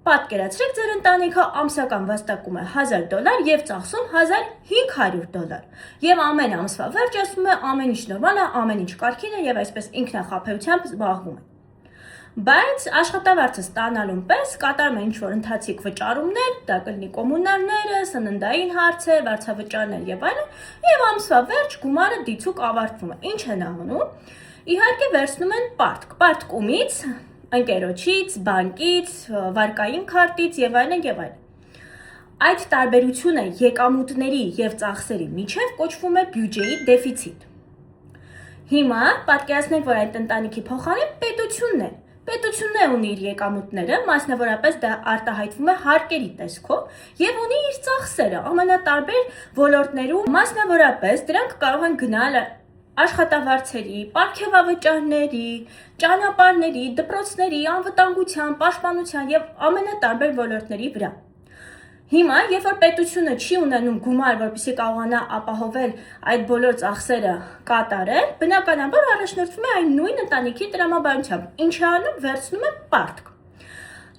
Պատկերացրեք, ձեր ընտանիքը ամսական վաստակում է $1000 եւ ծախսում $1500 եւ ամեն ամսվա վերջ ասում է ամեն ինչ նորմալ է, ամեն ինչ կարգին է եւ այսպես ինքնախաբեությամբ զբաղվում է։ Բայց աշխատավարձը ստանալուն պես կատարում է ինչ-որ ընթացիկ վճարումներ, դա կլինի կոմունալները, սննդային հարցեր, վարձավճարներ եւ այլն, եւ ամսվա վերջ գումարը դիցուկ ավարտվում է։ Ինչ են անում։ Իհարկե վերցնում են պարտքումից, ընկերոջից, բանկից, վարկային քարտից եւ այլն եւ այլն։ Այդ տարբերությունը եկամուտների եւ ծախսերի միջև կոչվում է բյուջեի դեֆիցիտ։ Հիմա պատկերացնենք, որ այդ ընտանիքի փոխարեն պետությունն է։ Պետությունն է ունի իր եկամուտները, մասնավորապես դա արտահայտվում է հարկերի տեսքով եւ ունի իր ծախսերը ամենատարբեր ոլորտներում, մասնավորապես դրանք կարող են գնալ աշխատավարձերի, պարգևավճարների, ճանապարհների, դպրոցների, անվտանգության, պաշտպանության եւ ամենատարբեր ոլորտների վրա։ Հիմա, երբ որ պետությունը չի ունենում գումար, որպեսզի կարողանա ապահովել այդ բոլոր ծախսերը կատարել, բնականաբար առաջնորդվում է այն նույն ընտանիքի տրամաբանությամբ։ Ինչ է անում, վերցնում է պարտք։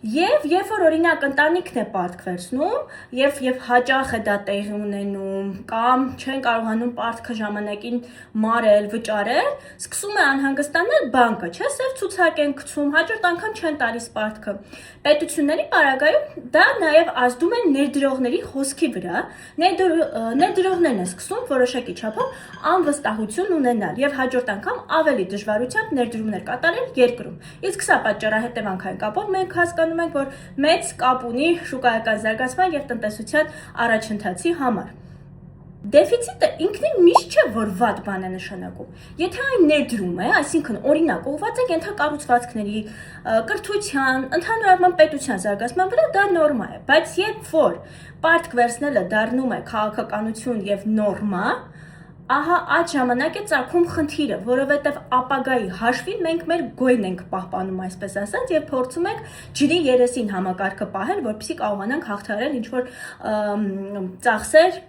Եվ երբ որ օրինակ ընտանիքն է պարտք վերցնում, եւ հաճախ է դա տեղի ունենում, կամ չեն կարողանում պարտքը ժամանակին մարել, վճարել, սկսում է անհանգստանալ բանկը, չէ՞, սև ցուցակ են գցում, հաջորդ անգամ չեն տալիս պարտքը։ Պետությունների պարագայում դա նաեւ ազդում է ներդրողների հոսքի վրա, ներդրողներն են սկսում որոշակի չափով անվստահություն ունենալ եւ հաջորդ անգամ ավելի դժվարությամբ ներդրումներ կատարել երկրում։ Իսկ սա պատճառահետևանքային կապով մենք հասկանում ենք, որ մեծ կապ ունի շուկայական զարգացման եւ տնտեսության առաջընթացի համար։ Դեֆիցիտը ինքնին միշտ չէ, որ վատ բան է նշանակում։ Եթե այն ներդրում է, այսինքն օրինակ ուղղված է ենթակառուցվածքների, կրթության, ընդհանրապես պետության զարգացման վրա, դա նորմա է, բայց երբ որ պարտք վերցնելը դառնում է քաղաքականություն եւ նորմա, ահա այդ ժամանակ է ծագում խնդիրը, որովհետև ապագայի հաշվին մենք մեր գոյն ենք պահպանում, այսպես ասած, եւ փորձում ենք ջրի երեսին համակարգը պահել, որպեսզի կարողանանք հաղթահարել ինչ-որ ծախսեր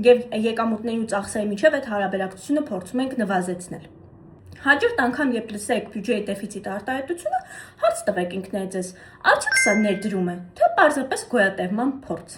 եւ եկամուտների ու ծախսերի միջև այդ հարաբերակցությունը փորձում ենք նվազեցնել։ Հաջորդ անգամ, երբ լսեք բյուջեի դեֆիցիտ արտահայտությունը, հարց տվեք ինքներդ ձեզ, արդյոք սա ներդրում է, թե պարզապես գոյատևման փորձ։